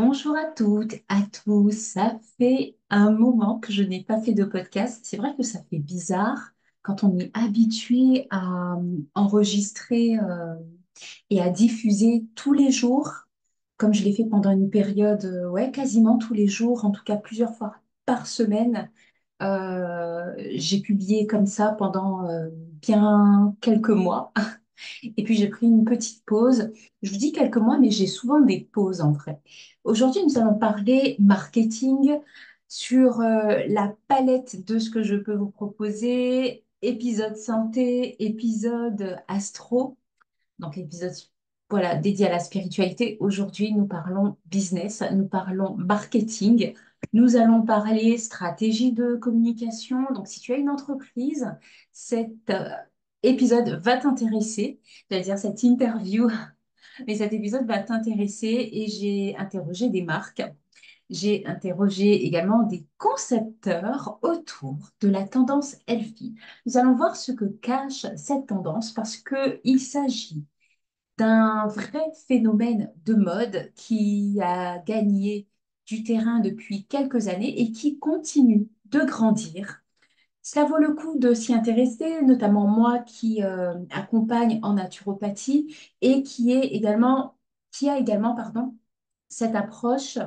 Bonjour à toutes, à tous. Ça fait un moment que je n'ai pas fait de podcast. C'est vrai que ça fait bizarre quand on est habitué à enregistrer et à diffuser tous les jours, comme je l'ai fait pendant une période, ouais, quasiment tous les jours, en tout cas plusieurs fois par semaine. J'ai publié comme ça pendant bien quelques mois. Et puis j'ai pris une petite pause. Je vous dis quelques mois, mais j'ai souvent des pauses en vrai. Aujourd'hui, nous allons parler marketing sur la palette de ce que je peux vous proposer. Épisode santé, épisode astro, donc épisode voilà, dédié à la spiritualité. Aujourd'hui, nous parlons business, nous parlons marketing. Nous allons parler stratégie de communication. Donc, si tu as une entreprise, cet épisode va t'intéresser. J'allais dire cette interview, mais cet épisode va t'intéresser et j'ai interrogé des marques. J'ai interrogé également des concepteurs autour de la tendance healthy. Nous allons voir ce que cache cette tendance parce qu'il s'agit d'un vrai phénomène de mode qui a gagné du terrain depuis quelques années et qui continue de grandir. Cela vaut le coup de s'y intéresser, notamment moi qui accompagne en naturopathie et qui a également, pardon, cette approche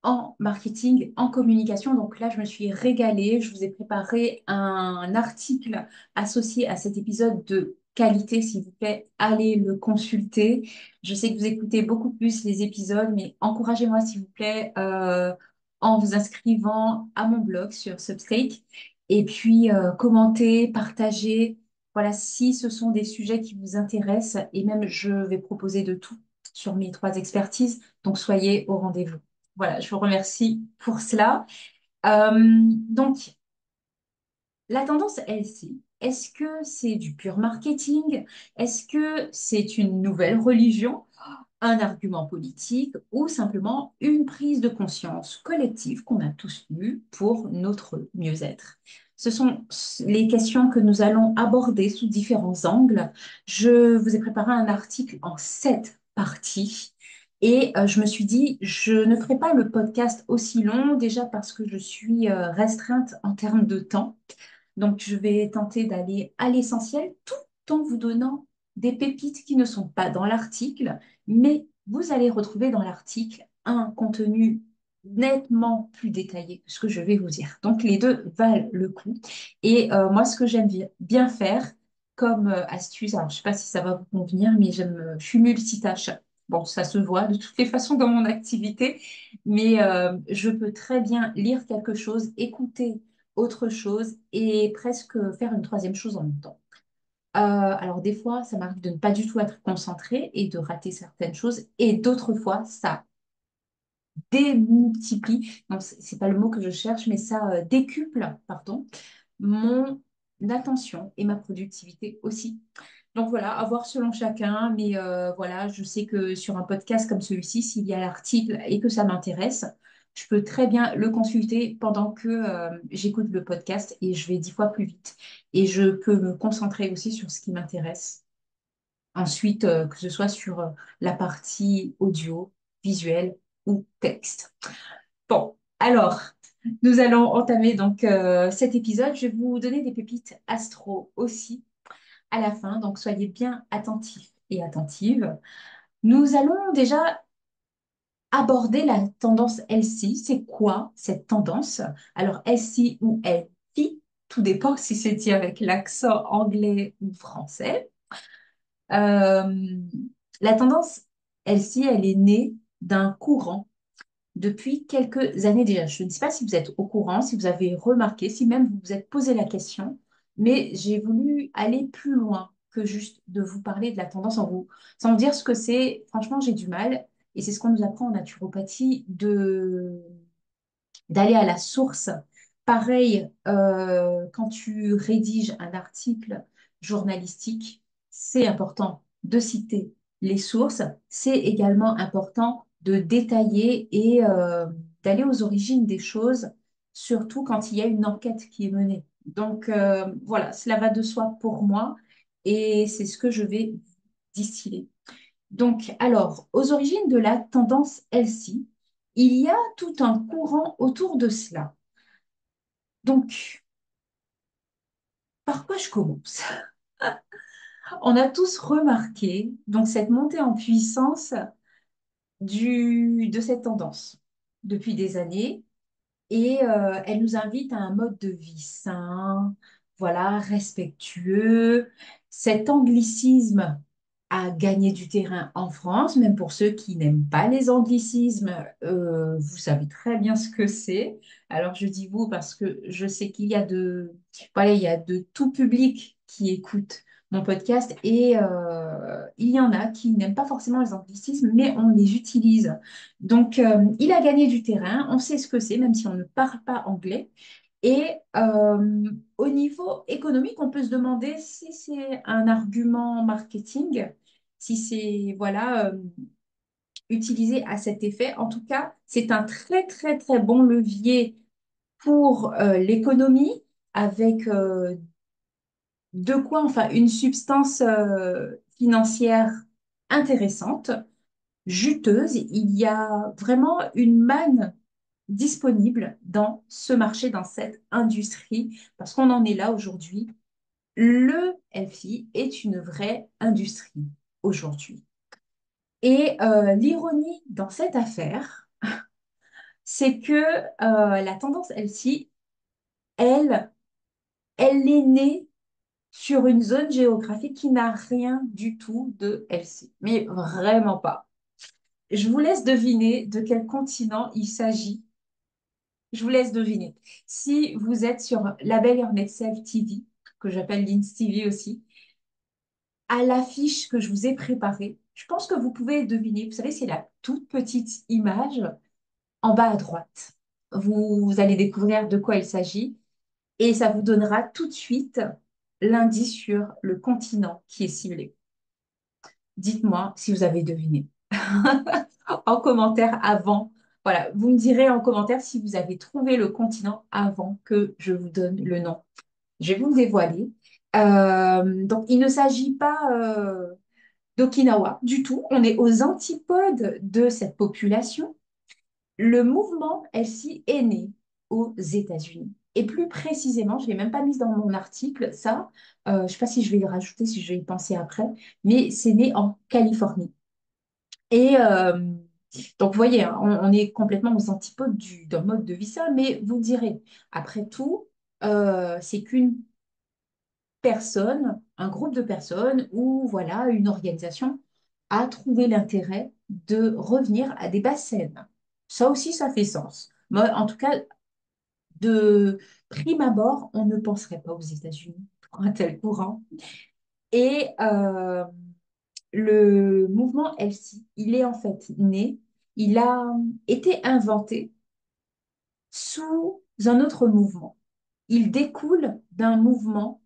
en marketing, en communication. Donc là, je me suis régalée. Je vous ai préparé un article associé à cet épisode de qualité. S'il vous plaît, allez le consulter. Je sais que vous écoutez beaucoup plus les épisodes, mais encouragez-moi, s'il vous plaît, en vous inscrivant à mon blog sur Substack. Et puis, commentez, partagez. Voilà, si ce sont des sujets qui vous intéressent, et même je vais proposer de tout sur mes trois expertises. Donc, soyez au rendez-vous. Voilà, je vous remercie pour cela. Donc, la tendance LC, est-ce que c'est du pur marketing? Est-ce que c'est une nouvelle religion, un argument politique ou simplement une prise de conscience collective qu'on a tous eue pour notre mieux-être? Ce sont les questions que nous allons aborder sous différents angles. Je vous ai préparé un article en 7 parties. Et je me suis dit, je ne ferai pas le podcast aussi long, déjà parce que je suis restreinte en termes de temps. Donc, je vais tenter d'aller à l'essentiel tout en vous donnant des pépites qui ne sont pas dans l'article, mais vous allez retrouver dans l'article un contenu nettement plus détaillé que ce que je vais vous dire. Donc, les deux valent le coup. Et moi, ce que j'aime bien faire comme astuce, alors je ne sais pas si ça va vous convenir, mais je suis multitâche. Bon, ça se voit de toutes les façons dans mon activité, mais je peux très bien lire quelque chose, écouter autre chose et presque faire une troisième chose en même temps. Alors des fois, ça m'arrive de ne pas du tout être concentrée et de rater certaines choses, et d'autres fois, ça démultiplie, non, c'est pas le mot que je cherche, mais ça décuple, pardon, mon attention et ma productivité aussi. Donc voilà, à voir selon chacun, mais voilà, je sais que sur un podcast comme celui-ci, s'il y a l'article et que ça m'intéresse, je peux très bien le consulter pendant que j'écoute le podcast et je vais 10 fois plus vite. Et je peux me concentrer aussi sur ce qui m'intéresse. Ensuite, que ce soit sur la partie audio, visuel ou texte. Bon, alors, nous allons entamer donc cet épisode. Je vais vous donner des pépites astro aussi à la fin, donc soyez bien attentifs et attentives. Nous allons déjà aborder la tendance LC. C'est quoi cette tendance? Alors, LC ou LP, tout dépend si c'est dit avec l'accent anglais ou français. Euh, la tendance LC, elle est née d'un courant depuis quelques années déjà. Je ne sais pas si vous êtes au courant, si vous avez remarqué, si même vous vous êtes posé la question, mais j'ai voulu aller plus loin que juste de vous parler de la tendance en vous, sans vous dire ce que c'est. Franchement, j'ai du mal, et c'est ce qu'on nous apprend en naturopathie, d'aller à la source. Pareil, quand tu rédiges un article journalistique, c'est important de citer les sources. C'est également important de détailler et d'aller aux origines des choses, surtout quand il y a une enquête qui est menée. Donc voilà, cela va de soi pour moi et c'est ce que je vais distiller. Donc, alors, aux origines de la tendance LC, il y a tout un courant autour de cela. Donc, par quoi je commence? On a tous remarqué donc cette montée en puissance de cette tendance depuis des années. Et elle nous invite à un mode de vie sain, voilà, respectueux. Cet anglicisme a gagné du terrain en France, même pour ceux qui n'aiment pas les anglicismes, vous savez très bien ce que c'est. Alors je dis vous parce que je sais qu'il y a voilà, il y a de tout public qui écoute mon podcast et il y en a qui n'aiment pas forcément les anglicismes, mais on les utilise. Donc, il a gagné du terrain, on sait ce que c'est, même si on ne parle pas anglais. Et au niveau économique, on peut se demander si c'est un argument marketing, si c'est voilà, utilisé à cet effet. En tout cas, c'est un très, très, très bon levier pour l'économie, avec de quoi, enfin, une substance financière intéressante, juteuse. Il y a vraiment une manne disponible dans ce marché, dans cette industrie, parce qu'on en est là aujourd'hui. Le FI est une vraie industrie aujourd'hui. Et l'ironie dans cette affaire, c'est que la tendance LC, elle, elle est née sur une zone géographique qui n'a rien du tout de LC, mais vraiment pas. Je vous laisse deviner de quel continent il s'agit. Je vous laisse deviner. Si vous êtes sur La Belle et Excel TV, que j'appelle Links TV aussi, à l'affiche que je vous ai préparée, je pense que vous pouvez deviner. Vous savez, c'est la toute petite image en bas à droite. Vous allez découvrir de quoi il s'agit et ça vous donnera tout de suite l'indice sur le continent qui est ciblé. Dites-moi si vous avez deviné. En commentaire avant. Voilà, vous me direz en commentaire si vous avez trouvé le continent avant que je vous donne le nom. Je vais vous le dévoiler. Donc, il ne s'agit pas d'Okinawa du tout. On est aux antipodes de cette population. Le mouvement LC est né aux États-Unis. Et plus précisément, je ne l'ai même pas mis dans mon article, ça, je ne sais pas si je vais le rajouter, si je vais y penser après, mais c'est né en Californie. Et donc, vous voyez, hein, on est complètement aux antipodes d'un mode de vie ça, mais vous direz, après tout, c'est qu'une personne, un groupe de personnes ou voilà, une organisation a trouvé l'intérêt de revenir à des bases saines. Ça aussi, ça fait sens. Moi, en tout cas, de prime abord, on ne penserait pas aux États-Unis pour un tel courant. Et le mouvement LC, il est en fait né, il a été inventé sous un autre mouvement. Il découle d'un mouvement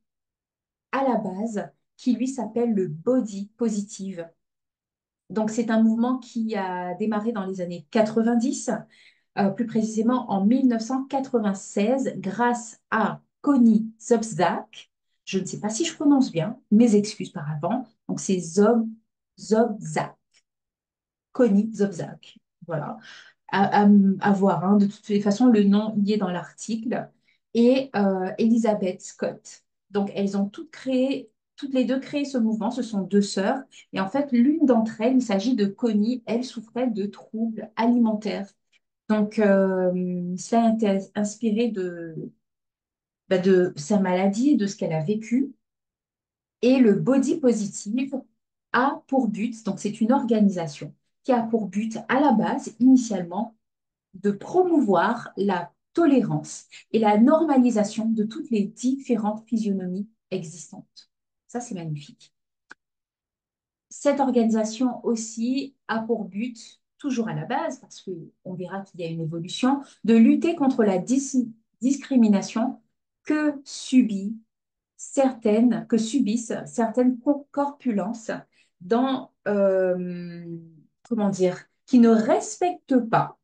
à la base qui lui s'appelle le body positive. Donc c'est un mouvement qui a démarré dans les années 90, plus précisément en 1996, grâce à Connie Zobzak. Je ne sais pas si je prononce bien, mes excuses par avant. Donc c'est Zobzak, Connie Zobzak. Voilà. À voir, hein. De toutes les façons, le nom y est dans l'article. Et Elizabeth Scott. Donc, elles ont toutes les deux créé ce mouvement. Ce sont deux sœurs. Et en fait, l'une d'entre elles, il s'agit de Connie, elle souffrait de troubles alimentaires. Donc, cela a été inspiré de sa maladie et de ce qu'elle a vécu. Et le Body Positive a pour but, donc c'est une organisation qui a pour but à la base, initialement, de promouvoir la tolérance et la normalisation de toutes les différentes physionomies existantes. Ça, c'est magnifique. Cette organisation aussi a pour but, toujours à la base, parce qu'on verra qu'il y a une évolution, de lutter contre la discrimination que que subissent certaines corpulences dans, comment dire, qui ne respectent pas,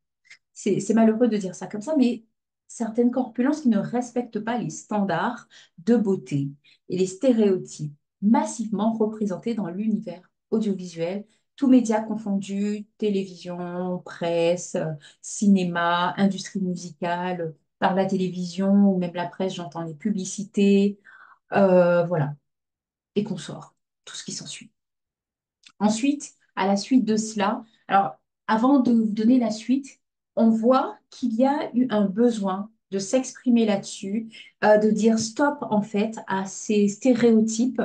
c'est malheureux de dire ça comme ça, mais certaines corpulences qui ne respectent pas les standards de beauté et les stéréotypes massivement représentés dans l'univers audiovisuel tous médias confondus, télévision, presse, cinéma, industrie musicale, par la télévision ou même la presse, j'entends les publicités, voilà, et consorts, tout ce qui s'ensuit. Ensuite, à la suite de cela, alors avant de vous donner la suite, on voit qu'il y a eu un besoin de s'exprimer là-dessus, de dire stop en fait à ces stéréotypes,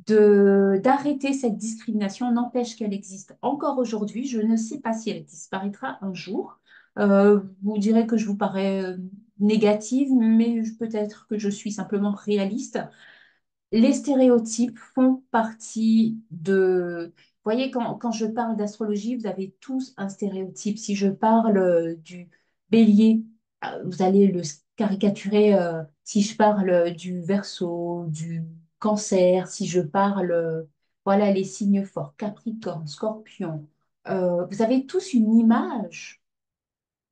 de d'arrêter cette discrimination, n'empêche qu'elle existe encore aujourd'hui. Je ne sais pas si elle disparaîtra un jour. Vous direz que je vous parais négative, mais peut-être que je suis simplement réaliste. Les stéréotypes font partie de... Vous voyez, quand je parle d'astrologie, vous avez tous un stéréotype. Si je parle du bélier, vous allez le caricaturer. Si je parle du verseau, du cancer, si je parle, voilà, les signes forts, capricorne, scorpion, vous avez tous une image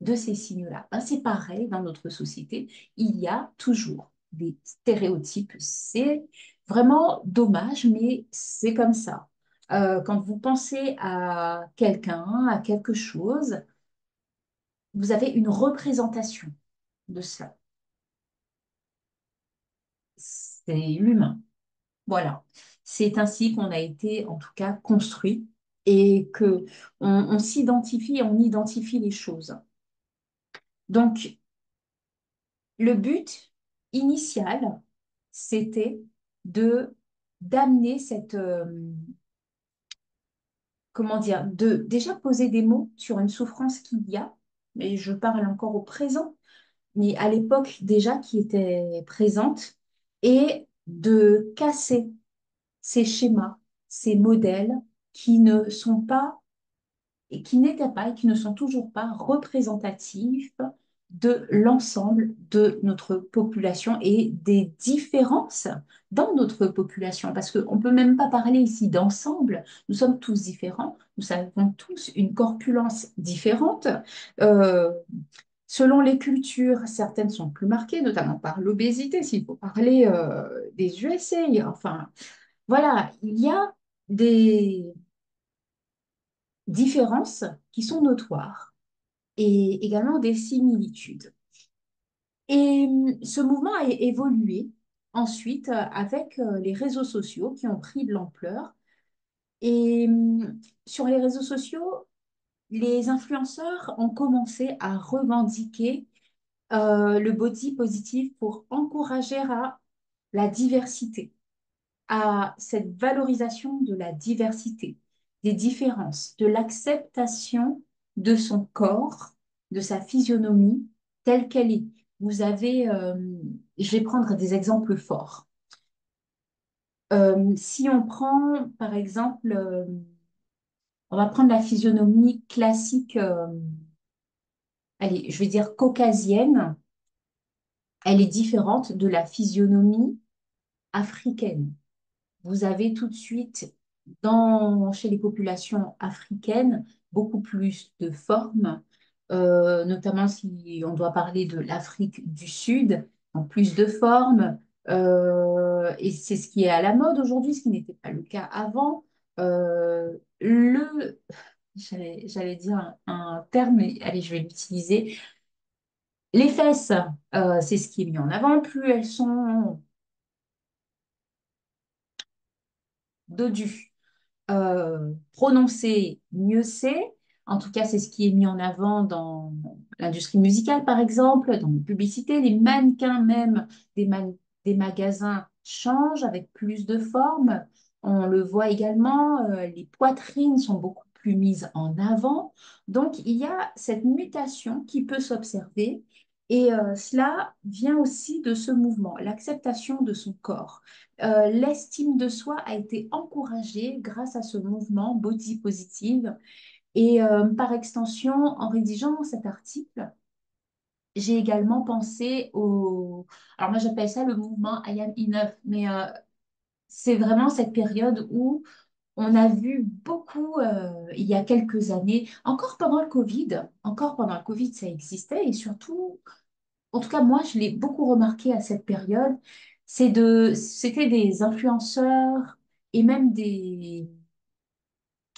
de ces signes-là. Ben, c'est pareil dans notre société, il y a toujours des stéréotypes. C'est vraiment dommage, mais c'est comme ça. Quand vous pensez à quelqu'un, à quelque chose, vous avez une représentation de cela. C'est l'humain. Voilà. C'est ainsi qu'on a été, en tout cas, construit et que on s'identifie, on identifie les choses. Donc, le but initial, c'était de d'amener cette, comment dire, de déjà poser des mots sur une souffrance qu'il y a, mais je parle encore au présent, mais à l'époque déjà qui était présente, et de casser ces schémas, ces modèles qui ne sont pas et qui n'étaient pas et qui ne sont toujours pas représentatifs de l'ensemble de notre population et des différences dans notre population. Parce qu'on ne peut même pas parler ici d'ensemble. Nous sommes tous différents. Nous avons tous une corpulence différente. Euh, Selon les cultures, certaines sont plus marquées, notamment par l'obésité, s'il faut parler des USA. Enfin, voilà, il y a des différences qui sont notoires et également des similitudes. Et ce mouvement a évolué ensuite avec les réseaux sociaux qui ont pris de l'ampleur. Et sur les réseaux sociaux, les influenceurs ont commencé à revendiquer le body positive pour encourager à la diversité, à cette valorisation de la diversité, des différences, de l'acceptation de son corps, de sa physionomie telle qu'elle est. Vous avez, je vais prendre des exemples forts. Si on prend, par exemple, on va prendre la physionomie classique, allez, je vais dire caucasienne, elle est différente de la physionomie africaine. Vous avez tout de suite chez les populations africaines beaucoup plus de formes, notamment si on doit parler de l'Afrique du Sud, en plus de formes. Et c'est ce qui est à la mode aujourd'hui, ce qui n'était pas le cas avant. J'allais dire un terme, mais allez, je vais l'utiliser. Les fesses, c'est ce qui est mis en avant. Plus elles sont dodues, prononcer, mieux c'est. En tout cas, c'est ce qui est mis en avant dans l'industrie musicale, par exemple, dans les publicités. Les mannequins même des magasins changent avec plus de formes. On le voit également, les poitrines sont beaucoup plus mises en avant. Donc, il y a cette mutation qui peut s'observer. Et cela vient aussi de ce mouvement, l'acceptation de son corps. L'estime de soi a été encouragée grâce à ce mouvement body positive. Et par extension, en rédigeant cet article, j'ai également pensé au... Alors moi, j'appelle ça le mouvement I am enough, mais c'est vraiment cette période où on a vu beaucoup, il y a quelques années, encore pendant le Covid, ça existait, et surtout, en tout cas, moi, je l'ai beaucoup remarqué à cette période, c'était des influenceurs et même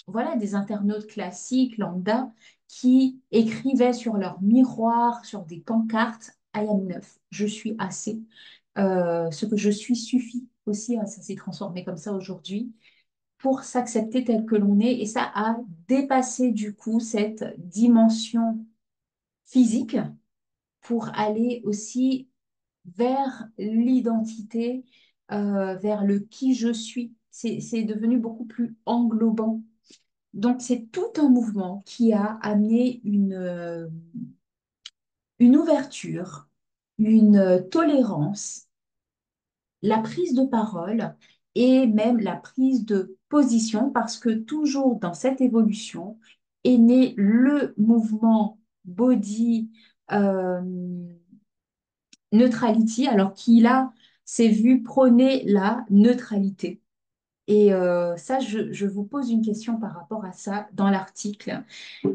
voilà, des internautes classiques, lambda, qui écrivaient sur leur miroir, sur des pancartes, I am enough, je suis assez. Ce que je suis suffit aussi, hein, ça s'est transformé comme ça aujourd'hui, pour s'accepter tel que l'on est. Et ça a dépassé du coup cette dimension physique pour aller aussi vers l'identité, vers le qui je suis. C'est devenu beaucoup plus englobant. Donc, c'est tout un mouvement qui a amené une ouverture, une tolérance, la prise de parole et même la prise de position, parce que toujours dans cette évolution est né le mouvement body euh, neutrality, alors qu'il a s'est vu prôner la neutralité. Et ça, je vous pose une question par rapport à ça dans l'article.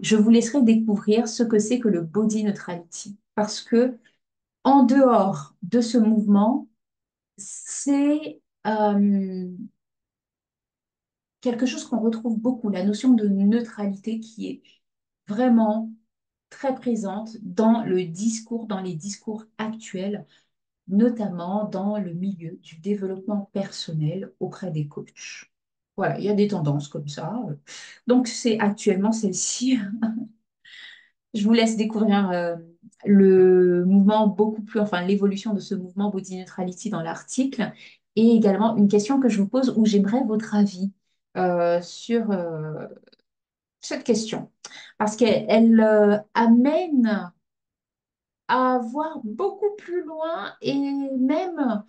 Je vous laisserai découvrir ce que c'est que le body neutrality. Parce que en dehors de ce mouvement, c'est quelque chose qu'on retrouve beaucoup, la notion de neutralité qui est vraiment très présente dans le discours, dans les discours actuels, notamment dans le milieu du développement personnel auprès des coachs. Voilà, il y a des tendances comme ça. Donc, c'est actuellement celle-ci. Je vous laisse découvrir le mouvement beaucoup plus, enfin, l'évolution de ce mouvement Body Neutrality dans l'article et également une question que je vous pose où j'aimerais votre avis sur cette question. Parce qu'elle amène à voir beaucoup plus loin et même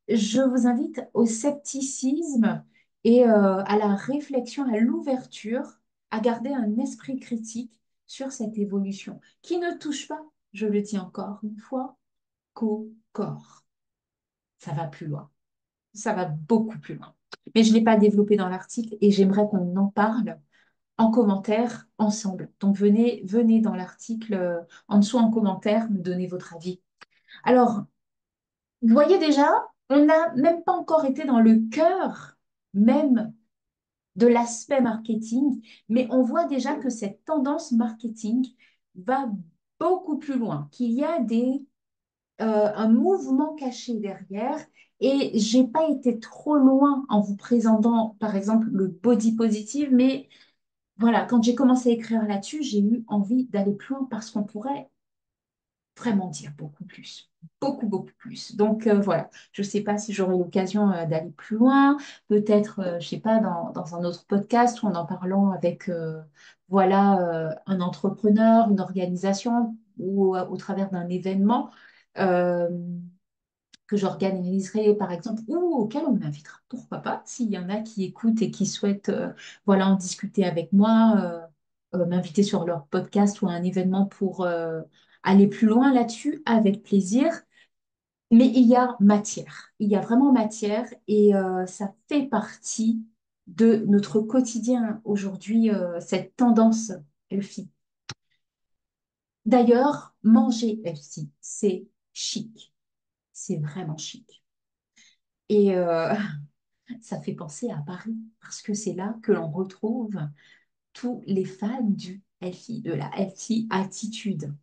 je vous invite au scepticisme et à la réflexion, à l'ouverture, à garder un esprit critique sur cette évolution qui ne touche pas, je le dis encore une fois, qu'au corps. Ça va plus loin, ça va beaucoup plus loin. Mais je ne l'ai pas développé dans l'article et j'aimerais qu'on en parle en commentaire ensemble. Donc venez dans l'article en dessous en commentaire, me donner votre avis. Alors, vous voyez déjà, on n'a même pas encore été dans le cœur même de l'aspect marketing, mais on voit déjà que cette tendance marketing va beaucoup plus loin, qu'il y a un mouvement caché derrière. Et j'ai pas été trop loin en vous présentant, par exemple, le body positive, mais voilà, quand j'ai commencé à écrire là-dessus, j'ai eu envie d'aller plus loin parce qu'on pourrait vraiment dire beaucoup plus, beaucoup, beaucoup plus. Donc voilà, je ne sais pas si j'aurai l'occasion d'aller plus loin, peut-être, je ne sais pas, dans un autre podcast ou en parlant avec, voilà, un entrepreneur, une organisation ou au travers d'un événement. euh, que j'organiserai, par exemple, ou auquel on m'invitera. Pourquoi pas, s'il y en a qui écoutent et qui souhaitent voilà, en discuter avec moi, m'inviter sur leur podcast ou un événement pour aller plus loin là-dessus, avec plaisir. Mais il y a matière, il y a vraiment matière et ça fait partie de notre quotidien aujourd'hui, cette tendance healthy. D'ailleurs, manger healthy, c'est chic, c'est vraiment chic. Et ça fait penser à Paris, parce que c'est là que l'on retrouve tous les fans du healthy, de la healthy attitude.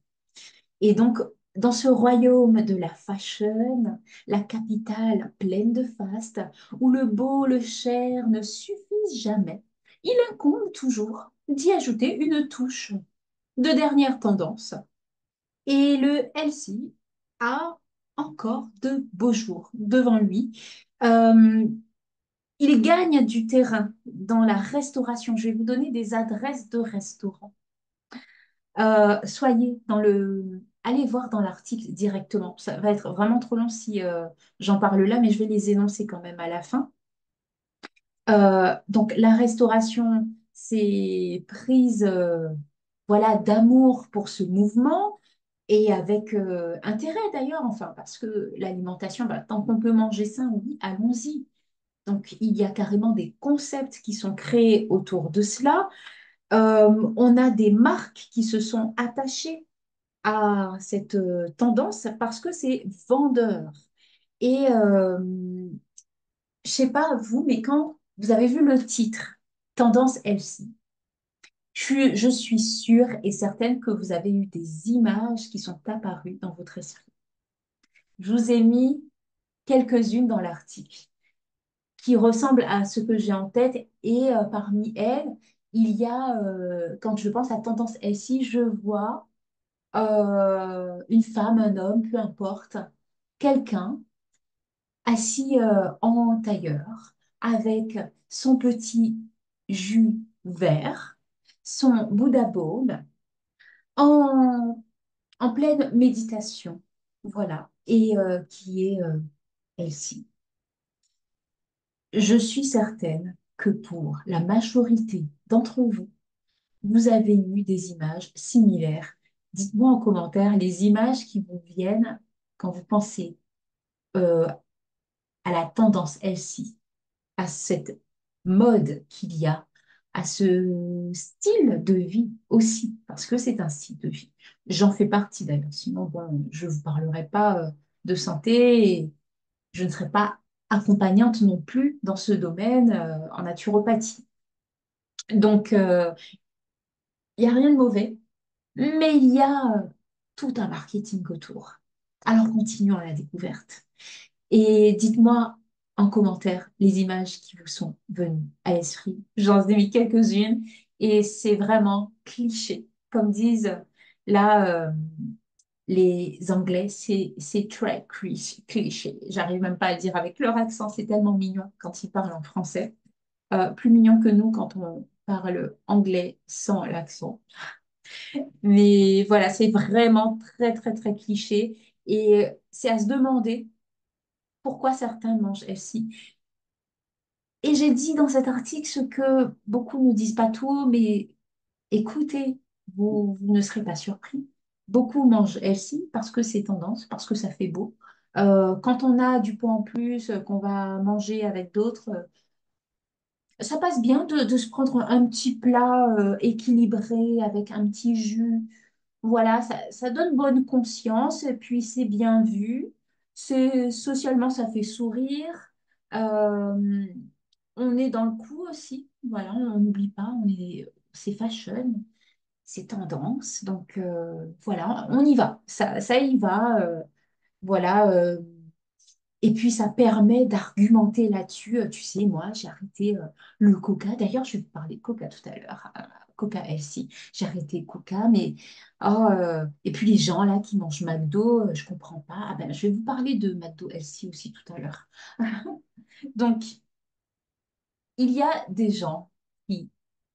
Et donc, dans ce royaume de la fashion, la capitale pleine de faste, où le beau, le cher ne suffisent jamais, il incombe toujours d'y ajouter une touche de dernière tendance. Et le healthy a encore de beaux jours devant lui. Euh, il gagne du terrain dans la restauration. Je vais vous donner des adresses de restaurants. Soyez dans le... Allez voir dans l'article directement. Ça va être vraiment trop long si j'en parle là, mais je vais les énoncer quand même à la fin. Donc, la restauration, c'est prise voilà, d'amour pour ce mouvement et avec intérêt d'ailleurs, enfin, parce que l'alimentation, bah, tant qu'on peut manger sain, oui, allons-y. Donc, il y a carrément des concepts qui sont créés autour de cela. On a des marques qui se sont attachées à cette tendance parce que c'est vendeur. Et je sais pas vous, mais quand vous avez vu le titre, Tendance healthy, Je suis sûre et certaine que vous avez eu des images qui sont apparues dans votre esprit. Je vous ai mis quelques-unes dans l'article qui ressemblent à ce que j'ai en tête et parmi elles, il y a, quand je pense à tendance SI, je vois une femme, un homme, peu importe, quelqu'un assis en tailleur avec son petit jus vert, son Buddha bowl, en, en pleine méditation. Voilà. Et qui est elle-ci. Je suis certaine que pour la majorité d'entre vous, vous avez eu des images similaires. Dites-moi en commentaire les images qui vous viennent quand vous pensez euh, à la tendance elle-ci, à cette mode qu'il y a, à ce style de vie aussi, parce que c'est un style de vie. J'en fais partie d'ailleurs, sinon bon, je ne vous parlerai pas de santé et je ne serai pas accompagnante non plus dans ce domaine en naturopathie. Donc, il n'y a rien de mauvais, mais il y a tout un marketing autour. Alors, continuons à la découverte. Et dites-moi en commentaire les images qui vous sont venues à l'esprit. J'en ai mis quelques-unes et c'est vraiment cliché. Comme disent là les Anglais, c'est très cliché. J'arrive même pas à le dire avec leur accent, c'est tellement mignon quand ils parlent en français. Plus mignon que nous quand on parle anglais sans l'accent. Mais voilà, c'est vraiment très, très, très cliché. Et c'est à se demander pourquoi certains mangent ainsi. Et j'ai dit dans cet article ce que beaucoup ne disent pas tout, mais écoutez, vous ne serez pas surpris. Beaucoup mangent healthy parce que c'est tendance, parce que ça fait beau. Quand on a du poids en plus, qu'on va manger avec d'autres, ça passe bien de se prendre un petit plat équilibré avec un petit jus. Voilà, ça donne bonne conscience et puis c'est bien vu. Socialement, ça fait sourire. Euh, on est dans le coup aussi. Voilà, on n'oublie pas, c'est fashion, c'est tendance. Donc voilà, on y va. Ça y va. Voilà. Et puis, ça permet d'argumenter là-dessus. Tu sais, moi, j'ai arrêté le coca. D'ailleurs, je vais vous parler de coca tout à l'heure. Coca healthy. J'ai arrêté coca, mais... Oh, et puis, les gens là qui mangent McDo, je comprends pas. Ah ben, je vais vous parler de McDo healthy aussi tout à l'heure. Donc, il y a des gens qui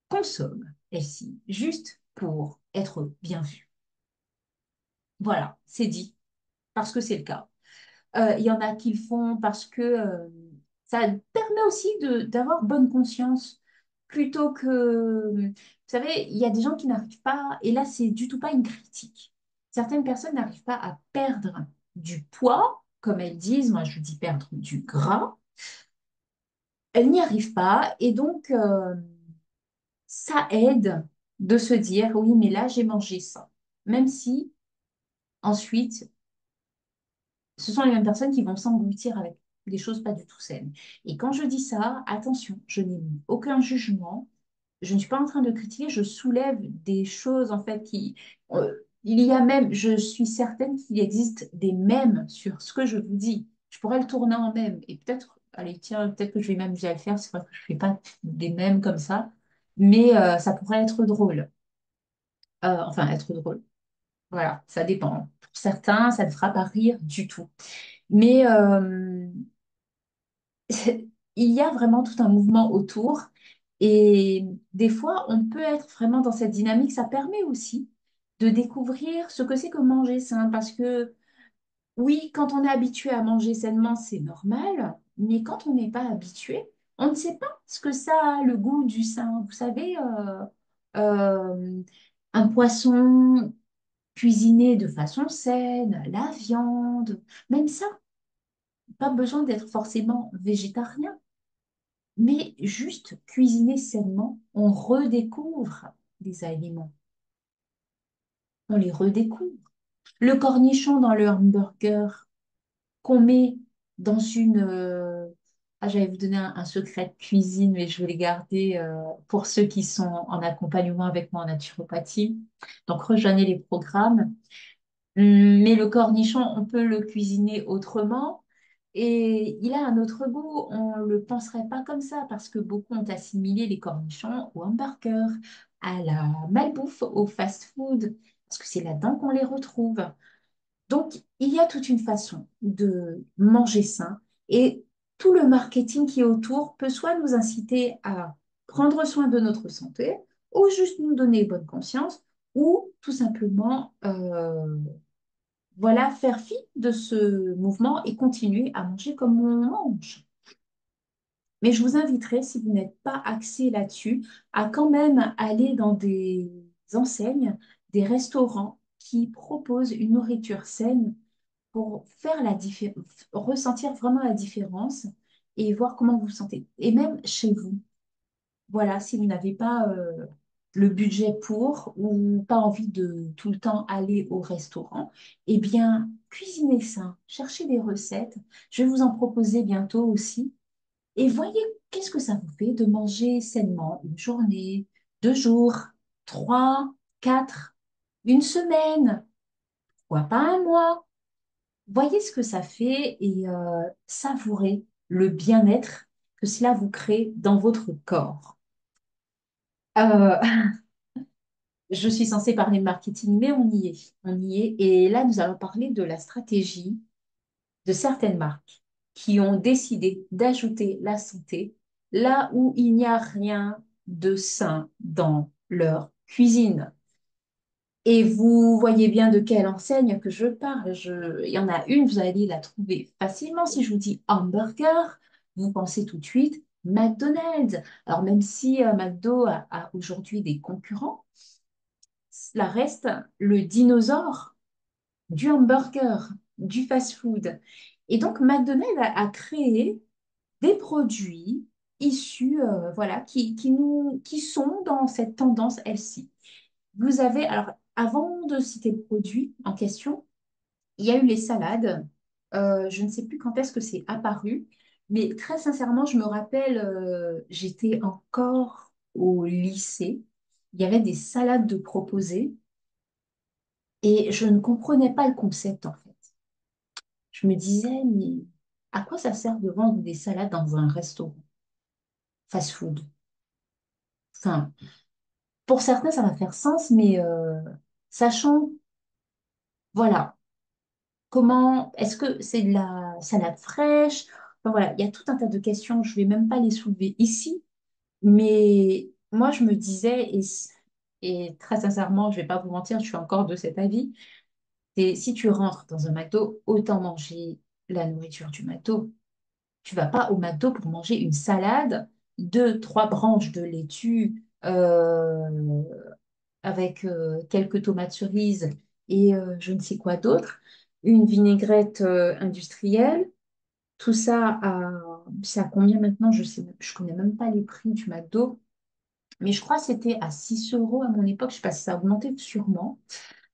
consomment healthy juste pour être bien vus. Voilà, c'est dit, parce que c'est le cas. Il y en a qui le font parce que ça permet aussi d'avoir bonne conscience plutôt que... Vous savez, il y a des gens qui n'arrivent pas, et là, c'est du tout pas une critique. Certaines personnes n'arrivent pas à perdre du poids, comme elles disent, moi je dis perdre du gras. Elles n'y arrivent pas, et donc ça aide de se dire, oui, mais là, j'ai mangé ça. Même si ensuite, ce sont les mêmes personnes qui vont s'engloutir avec des choses pas du tout saines. Et quand je dis ça, attention, je n'ai mis aucun jugement, je ne suis pas en train de critiquer, je soulève des choses en fait qui... il y a même, je suis certaine qu'il existe des mèmes sur ce que je vous dis. Je pourrais le tourner en mème et peut-être, allez, tiens, peut-être que je vais m'amuser à le faire, c'est vrai que je ne fais pas des mèmes comme ça, mais ça pourrait être drôle. Enfin, être drôle. Voilà, ça dépend. Pour certains, ça ne fera pas rire du tout. Mais il y a vraiment tout un mouvement autour. Et des fois, on peut être vraiment dans cette dynamique. Ça permet aussi de découvrir ce que c'est que manger sain. Parce que oui, quand on est habitué à manger sainement, c'est normal. Mais quand on n'est pas habitué, on ne sait pas ce que ça a, le goût du sain. Vous savez, euh, un poisson cuisiné de façon saine, la viande, même ça, pas besoin d'être forcément végétarien. Mais juste cuisiner sainement, on redécouvre des aliments. On les redécouvre. Le cornichon dans le hamburger qu'on met dans une Ah, j'allais vous donner un secret de cuisine, mais je vais les garder pour ceux qui sont en accompagnement avec moi en naturopathie. Donc, rejoignez les programmes. Mais le cornichon, on peut le cuisiner autrement et il a un autre goût. On ne le penserait pas comme ça parce que beaucoup ont assimilé les cornichons au hamburger, à la malbouffe, au fast-food, parce que c'est là-dedans qu'on les retrouve. Donc, il y a toute une façon de manger sain et tout le marketing qui est autour peut soit nous inciter à prendre soin de notre santé ou juste nous donner bonne conscience ou tout simplement voilà, faire fi de ce mouvement et continuer à manger comme on mange. Mais je vous inviterai, si vous n'êtes pas axé là-dessus, à quand même aller dans des enseignes, des restaurants qui proposent une nourriture saine pour faire la ressentir vraiment la différence et voir comment vous vous sentez. Et même chez vous. Voilà, si vous n'avez pas le budget pour ou pas envie de tout le temps aller au restaurant, eh bien, cuisinez ça, cherchez des recettes. Je vais vous en proposer bientôt aussi. Et voyez qu'est-ce que ça vous fait de manger sainement une journée, 2 jours, trois, quatre, une semaine, pourquoi pas un mois. Voyez ce que ça fait et savourez le bien-être que cela vous crée dans votre corps. Euh, Je suis censée parler de marketing, mais on y est. On y est. Et là, nous allons parler de la stratégie de certaines marques qui ont décidé d'ajouter la santé là où il n'y a rien de sain dans leur cuisine. Et vous voyez bien de quelle enseigne que je parle. Il y en a une, vous allez la trouver facilement. Si je vous dis hamburger, vous pensez tout de suite McDonald's. Alors même si McDo a aujourd'hui des concurrents, cela reste le dinosaure du hamburger, du fast-food. Et donc, McDonald's a créé des produits issus, voilà, qui sont dans cette tendance healthy. Vous avez, alors, avant de citer le produit en question, il y a eu les salades. Je ne sais plus quand est-ce que c'est apparu, mais très sincèrement, je me rappelle, j'étais encore au lycée. Il y avait des salades de proposées. Et je ne comprenais pas le concept en fait. Je me disais, mais à quoi ça sert de vendre des salades dans un restaurant fast-food? Enfin, pour certains, ça va faire sens, mais sachant, voilà, comment, est-ce que c'est de la salade fraîche? Enfin, voilà, il y a tout un tas de questions, je ne vais même pas les soulever ici, mais moi, je me disais, et très sincèrement, je ne vais pas vous mentir, je suis encore de cet avis, c'est si tu rentres dans un McDo, autant manger la nourriture du McDo. Tu vas pas au McDo pour manger une salade, deux, trois branches de laitue avec quelques tomates cerises et je ne sais quoi d'autre, une vinaigrette industrielle. Tout ça, c'est à combien maintenant? Je sais, je connais même pas les prix du McDo, mais je crois que c'était à 6 euros à mon époque. Je sais pas si ça a augmenté sûrement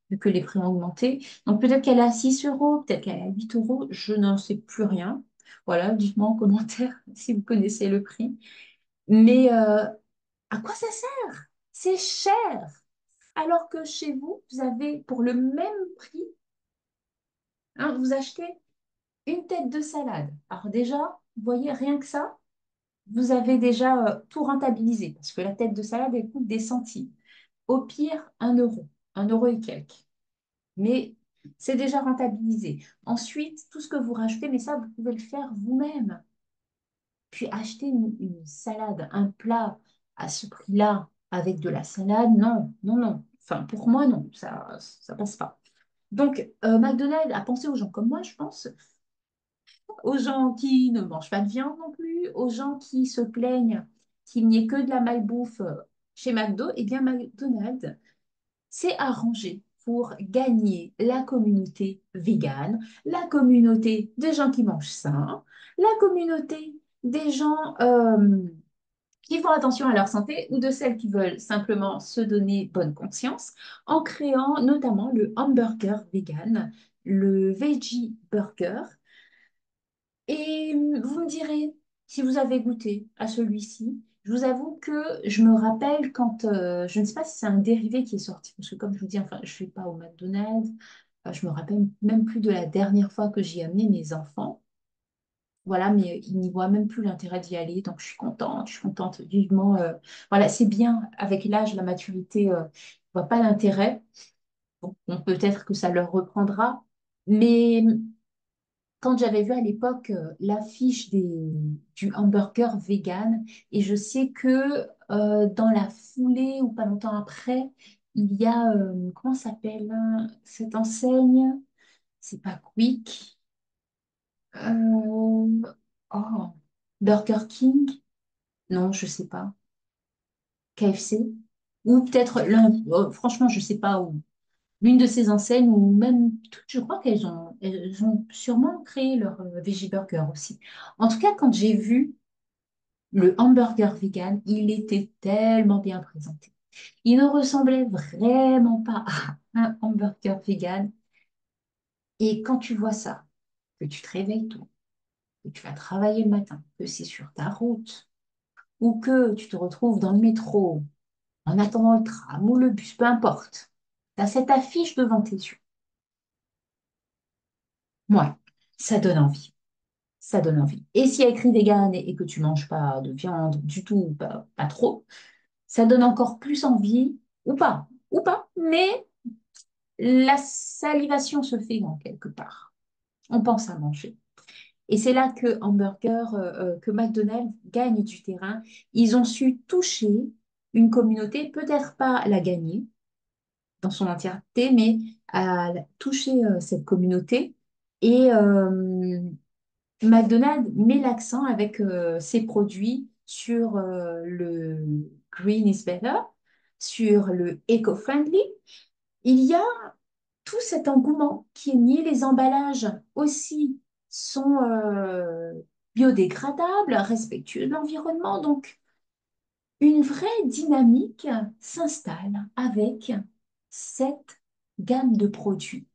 vu que les prix ont augmenté. Donc peut-être qu'elle est à 6 euros, peut-être qu'elle est à 8 euros, je n'en sais plus rien. Voilà, dites-moi en commentaire si vous connaissez le prix. Mais à quoi ça sert? C'est cher. Alors que chez vous, vous avez pour le même prix, hein, vous achetez une tête de salade. Alors déjà, vous voyez, rien que ça, vous avez déjà tout rentabilisé parce que la tête de salade, elle coûte des centimes. Au pire, 1 euro, 1 euro et quelques. Mais c'est déjà rentabilisé. Ensuite, tout ce que vous rajoutez, mais ça, vous pouvez le faire vous-même. Puis acheter une salade, un plat à ce prix-là avec de la salade, non, non, non. Enfin, pour moi, non, ça passe pas. Donc, McDonald's a pensé aux gens comme moi, je pense, aux gens qui ne mangent pas de viande non plus, aux gens qui se plaignent qu'il n'y ait que de la malbouffe chez McDo. Eh bien, McDonald's c'est arrangé pour gagner la communauté végane, la communauté des gens qui mangent sain, la communauté des gens qui font attention à leur santé ou de celles qui veulent simplement se donner bonne conscience en créant notamment le hamburger vegan, le veggie burger. Et vous me direz, Si vous avez goûté à celui-ci, je vous avoue que je me rappelle quand, je ne sais pas si c'est un dérivé qui est sorti, parce que comme je vous dis, enfin, je ne suis pas au McDonald's, je me rappelle même plus de la dernière fois que j'y ai amené mes enfants. Voilà, mais ils n'y voient même plus l'intérêt d'y aller, donc je suis contente vivement. Voilà, c'est bien, avec l'âge, la maturité, ne voit pas l'intérêt. Bon, peut-être que ça leur reprendra, mais quand j'avais vu à l'époque l'affiche du hamburger vegan, et je sais que dans la foulée ou pas longtemps après, il y a, comment ça s'appelle cette enseigne? C'est pas Quick. Euh, oh, Burger King? Non, je sais pas. KFC? Ou peut-être l'un, franchement, je sais pas où. L'une de ces enseignes, ou même toutes, je crois elles ont sûrement créé leur veggie burger aussi. En tout cas, quand j'ai vu le hamburger vegan, il était tellement bien présenté. Il ne ressemblait vraiment pas à un hamburger vegan. Et quand tu vois ça, que tu te réveilles tôt, que tu vas travailler le matin, que c'est sur ta route, ou que tu te retrouves dans le métro, en attendant le tram ou le bus, peu importe, tu as cette affiche devant tes yeux. Ouais, ça donne envie. Ça donne envie. Et s'il y a écrit vegan et que tu manges pas de viande du tout, pas trop, ça donne encore plus envie, ou pas, mais la salivation se fait en quelque part. On pense à manger. Et c'est là que que McDonald's gagne du terrain. Ils ont su toucher une communauté, peut-être pas la gagner dans son entièreté, mais à toucher cette communauté. Et McDonald's met l'accent avec ses produits sur le green is better, sur le eco-friendly. Il y a tout cet engouement qui est mis. Les emballages aussi sont biodégradables, respectueux de l'environnement. Donc, une vraie dynamique s'installe avec cette gamme de produits.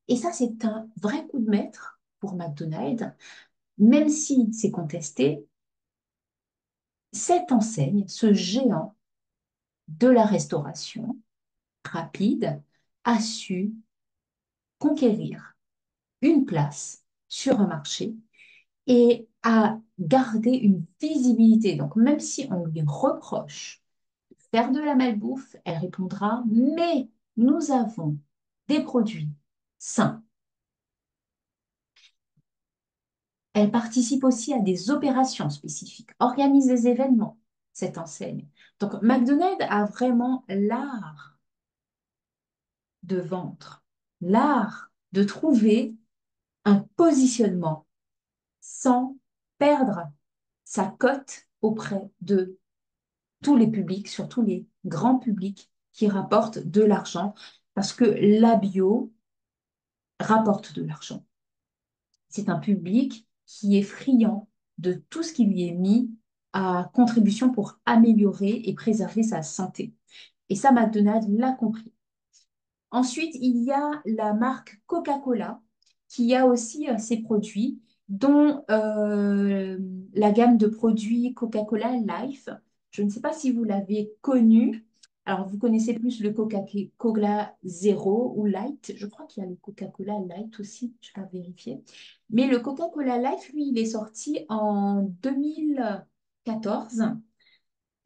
Et ça, c'est un vrai coup de maître pour McDonald's, même si c'est contesté. Cette enseigne, ce géant de la restauration rapide, a su conquérir une place sur un marché et a gardé une visibilité. Donc, même si on lui reproche de faire de la malbouffe, elle répondra, mais nous avons des produits sains. Elle participe aussi à des opérations spécifiques, organise des événements, cette enseigne. Donc, McDonald's a vraiment l'art de vendre, l'art de trouver un positionnement sans perdre sa cote auprès de tous les publics, surtout les grands publics qui rapportent de l'argent, parce que la bio rapporte de l'argent. C'est un public qui est friand de tout ce qui lui est mis à contribution pour améliorer et préserver sa santé. Et ça, McDonald's l'a compris. Ensuite, il y a la marque Coca-Cola qui a aussi ses produits, dont la gamme de produits Coca-Cola Life. Je ne sais pas si vous l'avez connu. Alors, vous connaissez plus le Coca-Cola Zero ou Light. Je crois qu'il y a le Coca-Cola Light aussi, je vais vérifier. Mais le Coca-Cola Life, lui, il est sorti en 2014.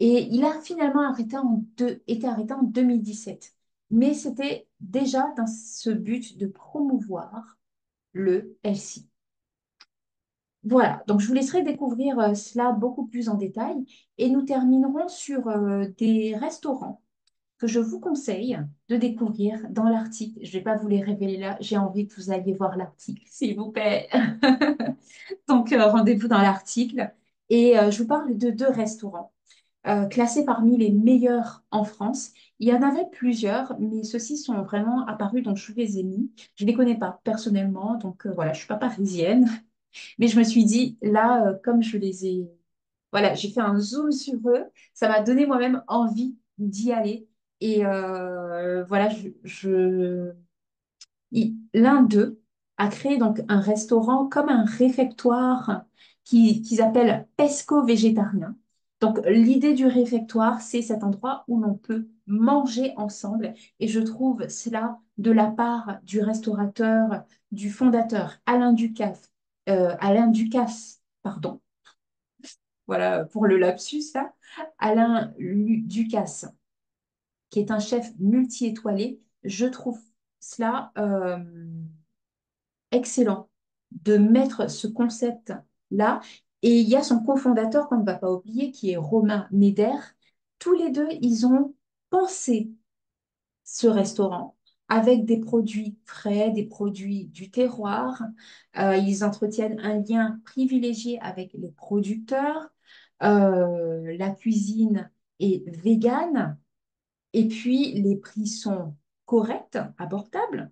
Et il a finalement été arrêté en 2017. Mais c'était déjà dans ce but de promouvoir le healthy. Voilà, donc je vous laisserai découvrir cela beaucoup plus en détail et nous terminerons sur des restaurants que je vous conseille de découvrir dans l'article. Je ne vais pas vous les révéler là, j'ai envie que vous alliez voir l'article, s'il vous plaît. Donc rendez-vous dans l'article et je vous parle de deux restaurants classés parmi les meilleurs en France. Il y en avait plusieurs, mais ceux-ci sont vraiment apparus, donc je vous les ai mis. Je ne les connais pas personnellement, donc voilà, je ne suis pas parisienne, mais je me suis dit, là, comme je les ai, voilà, j'ai fait un zoom sur eux, ça m'a donné moi-même envie d'y aller. Et voilà, l'un d'eux a créé donc un restaurant comme un réfectoire qu'ils appellent pesco-végétarien. Donc, l'idée du réfectoire, c'est cet endroit où l'on peut manger ensemble. Et je trouve cela de la part du restaurateur, du fondateur Alain Ducasse, pardon, voilà pour le lapsus là, Ducasse, qui est un chef multi-étoilé. Je trouve cela excellent de mettre ce concept-là. Et il y a son cofondateur, qu'on ne va pas oublier, qui est Romain Neder. Tous les deux, ils ont pensé ce restaurant avec des produits frais, des produits du terroir. Ils entretiennent un lien privilégié avec les producteurs. La cuisine est végane. Et puis, les prix sont corrects, abordables.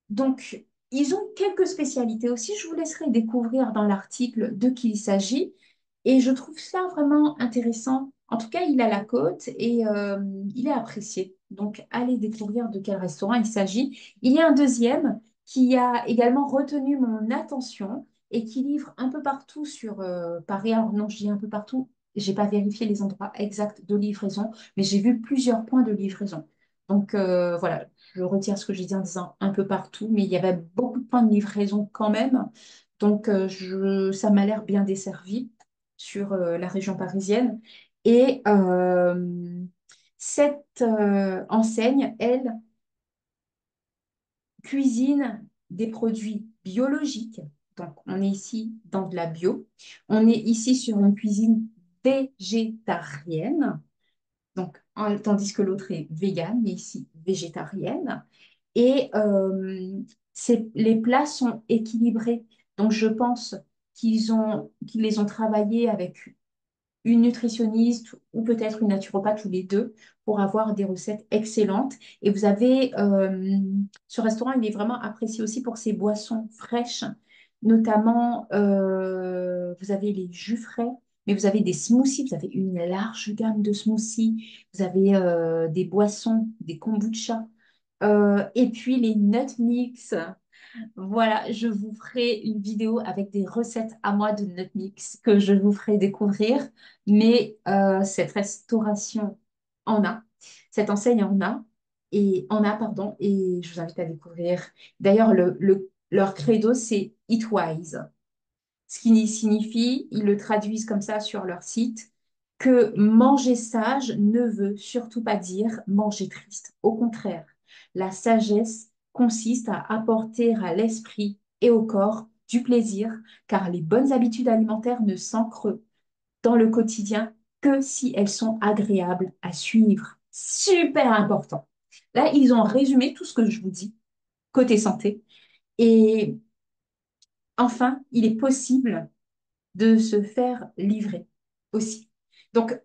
Donc, ils ont quelques spécialités aussi. Je vous laisserai découvrir dans l'article de qui il s'agit. Et je trouve ça vraiment intéressant. En tout cas, il a la cote et il est apprécié. Donc, allez découvrir de quel restaurant il s'agit. Il y a un deuxième qui a également retenu mon attention et qui livre un peu partout sur Paris. Alors non, je dis un peu partout. J'ai pas vérifié les endroits exacts de livraison, mais j'ai vu plusieurs points de livraison. Donc voilà, je retire ce que j'ai dit en disant un peu partout, mais il y avait beaucoup de points de livraison quand même. Donc, ça m'a l'air bien desservi sur la région parisienne. Et cette enseigne, elle, cuisine des produits biologiques. Donc, on est ici dans de la bio. On est ici sur une cuisine végétarienne. Donc, tandis que l'autre est végane, mais ici végétarienne. Et les plats sont équilibrés. Donc, je pense qu'ils les ont travaillés avec une nutritionniste ou peut-être une naturopathe, tous les deux, pour avoir des recettes excellentes. Et vous avez, ce restaurant, il est vraiment apprécié aussi pour ses boissons fraîches, notamment, vous avez les jus frais, mais vous avez des smoothies, vous avez une large gamme de smoothies, vous avez des boissons, des kombucha, et puis les nut mix. Voilà, je vous ferai une vidéo avec des recettes à moi de nut mix que je vous ferai découvrir. Mais cette restauration en a, cette enseigne pardon, et je vous invite à découvrir. D'ailleurs, leur credo, c'est Eat Wise, ce qui signifie, ils le traduisent comme ça sur leur site, que manger sage ne veut surtout pas dire manger triste. Au contraire, la sagesse consiste à apporter à l'esprit et au corps du plaisir, car les bonnes habitudes alimentaires ne s'ancrent dans le quotidien que si elles sont agréables à suivre. Super important. Là, ils ont résumé tout ce que je vous dis côté santé. Et enfin, il est possible de se faire livrer aussi. Donc,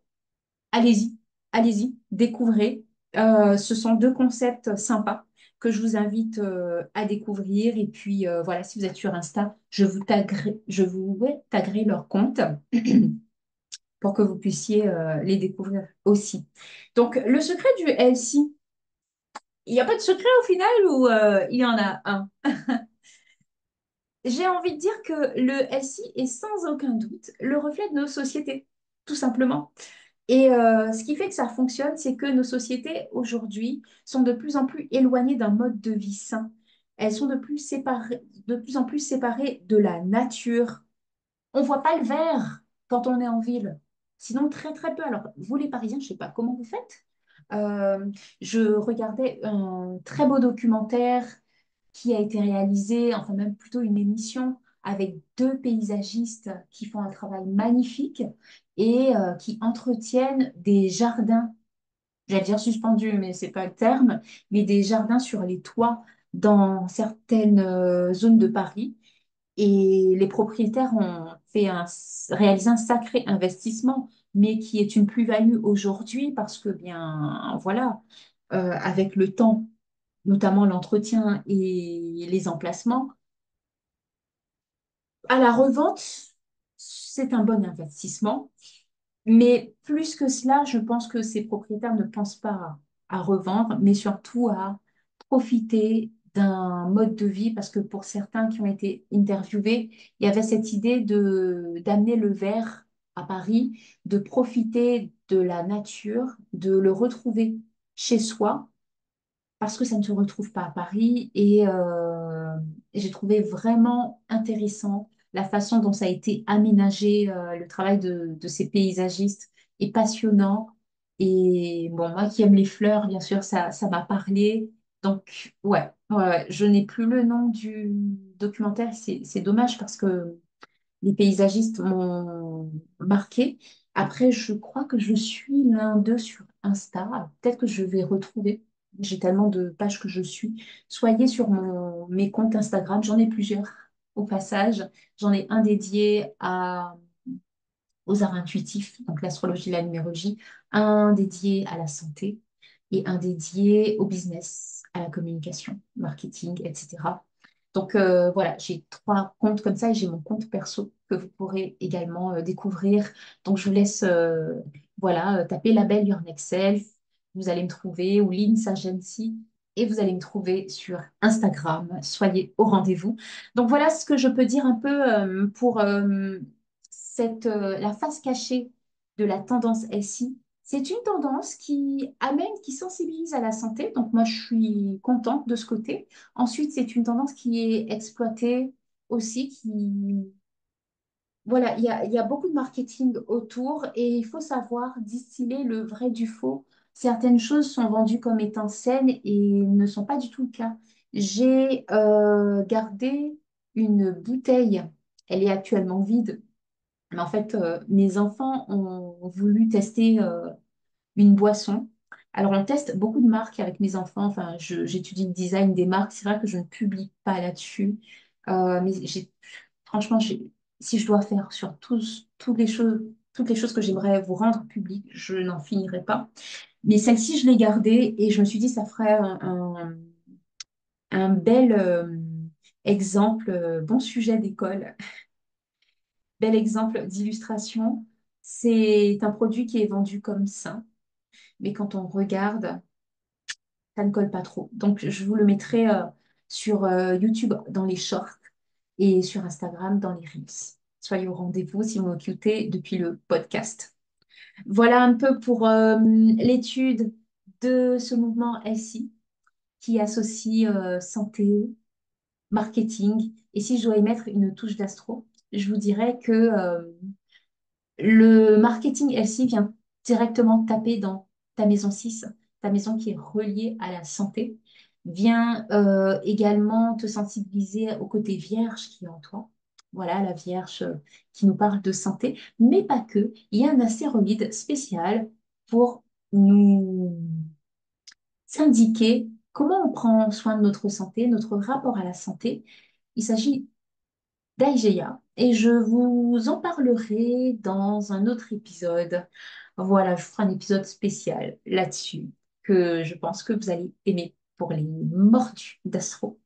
allez-y, allez-y, découvrez. Ce sont deux concepts sympas que je vous invite à découvrir. Et puis, voilà, si vous êtes sur Insta, je vous ouais, taguerai leur compte pour que vous puissiez les découvrir aussi. Donc, le secret du healthy, il n'y a pas de secret au final ou il y en a un? J'ai envie de dire que le SI est sans aucun doute le reflet de nos sociétés, tout simplement. Et ce qui fait que ça fonctionne, c'est que nos sociétés aujourd'hui sont de plus en plus éloignées d'un mode de vie sain. Elles sont de plus en plus séparées de la nature. On ne voit pas le vert quand on est en ville. Sinon, très très peu. Alors, vous les Parisiens, je ne sais pas comment vous faites. Euh, je regardais un très beau documentaire qui a été réalisé, enfin même plutôt une émission avec deux paysagistes qui font un travail magnifique et qui entretiennent des jardins, j'allais dire suspendus, mais c'est pas le terme, mais des jardins sur les toits dans certaines zones de Paris. Et les propriétaires ont réalisé un sacré investissement, mais qui est une plus-value aujourd'hui parce que, bien, voilà, avec le temps, notamment l'entretien et les emplacements, à la revente, c'est un bon investissement. Mais plus que cela, je pense que ces propriétaires ne pensent pas à revendre, mais surtout à profiter d'un mode de vie, parce que pour certains qui ont été interviewés, il y avait cette idée d'amener le verre à Paris, de profiter de la nature, de le retrouver chez soi parce que ça ne se retrouve pas à Paris. Et j'ai trouvé vraiment intéressant la façon dont ça a été aménagé, le travail de ces paysagistes est passionnant. Et bon, moi qui aime les fleurs, bien sûr, ça m'a parlé. Donc, ouais, je n'ai plus le nom du documentaire. C'est dommage parce que les paysagistes m'ont marqué. Après, je crois que je suis l'un d'eux sur Insta. Peut-être que je vais retrouver. J'ai tellement de pages que je suis. Soyez sur mes comptes Instagram. J'en ai plusieurs au passage. J'en ai un dédié aux arts intuitifs, donc l'astrologie, la numérologie, un dédié à la santé et un dédié au business, à la communication, marketing, etc. Donc voilà, j'ai trois comptes comme ça et j'ai mon compte perso que vous pourrez également découvrir. Donc je vous laisse voilà, taper label Your Next Self, vous allez me trouver, ou Lynn Agency, et vous allez me trouver sur Instagram. Soyez au rendez-vous. Donc voilà ce que je peux dire un peu pour la face cachée de la tendance SI. C'est une tendance qui amène, qui sensibilise à la santé. Donc moi, je suis contente de ce côté. Ensuite, c'est une tendance qui est exploitée aussi, voilà, il y a beaucoup de marketing autour et il faut savoir distiller le vrai du faux. Certaines choses sont vendues comme étant saines et ne sont pas du tout le cas. J'ai gardé une bouteille, elle est actuellement vide, mais en fait, mes enfants ont voulu tester une boisson. Alors, on teste beaucoup de marques avec mes enfants. Enfin, j'étudie le design des marques. C'est vrai que je ne publie pas là-dessus. Mais franchement, si je dois faire sur toutes les choses que j'aimerais vous rendre publiques, je n'en finirai pas. Mais celle-ci, je l'ai gardée et je me suis dit, ça ferait un bel exemple, bon sujet d'école, bel exemple d'illustration. C'est un produit qui est vendu comme sain, mais quand on regarde, ça ne colle pas trop. Donc, je vous le mettrai sur YouTube dans les shorts et sur Instagram dans les Reels. Soyez au rendez-vous si vous m'écoutez depuis le podcast. Voilà un peu pour l'étude de ce mouvement SI qui associe santé, marketing. Et si je dois y mettre une touche d'astro, je vous dirais que le marketing LC vient directement taper dans ta maison 6, ta maison qui est reliée à la santé, vient également te sensibiliser au côté vierge qui est en toi. Voilà, la vierge qui nous parle de santé, mais pas que. Il y a un astéroïde spécial pour nous s'indiquer comment on prend soin de notre santé, notre rapport à la santé. Il s'agit d'Aigea et je vous en parlerai dans un autre épisode. Voilà, je ferai un épisode spécial là-dessus que je pense que vous allez aimer pour les mordus d'Astro.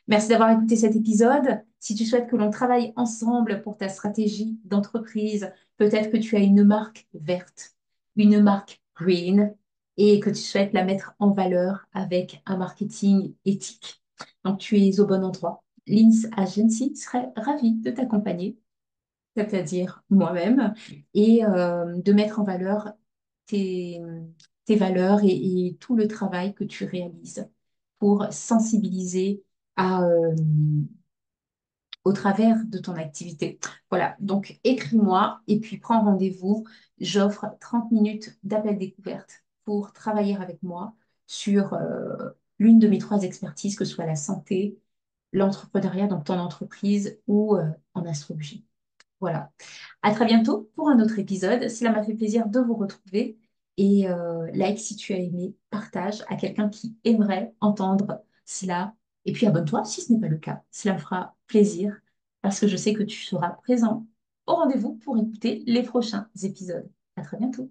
Merci d'avoir écouté cet épisode. Si tu souhaites que l'on travaille ensemble pour ta stratégie d'entreprise, peut-être que tu as une marque verte, une marque green et que tu souhaites la mettre en valeur avec un marketing éthique. Donc, tu es au bon endroit. Lins Agency serait ravie de t'accompagner, c'est-à-dire moi-même, et de mettre en valeur tes, tes valeurs et tout le travail que tu réalises pour sensibiliser à, au travers de ton activité. Voilà, donc écris-moi et puis prends rendez-vous. J'offre 30 minutes d'appel découverte pour travailler avec moi sur l'une de mes trois expertises, que ce soit la santé, l'entrepreneuriat, donc ton entreprise ou en astrologie. Voilà. À très bientôt pour un autre épisode. Cela m'a fait plaisir de vous retrouver. Et like si tu as aimé, partage à quelqu'un qui aimerait entendre cela. Et puis abonne-toi si ce n'est pas le cas. Cela me fera plaisir parce que je sais que tu seras présent au rendez-vous pour écouter les prochains épisodes. À très bientôt.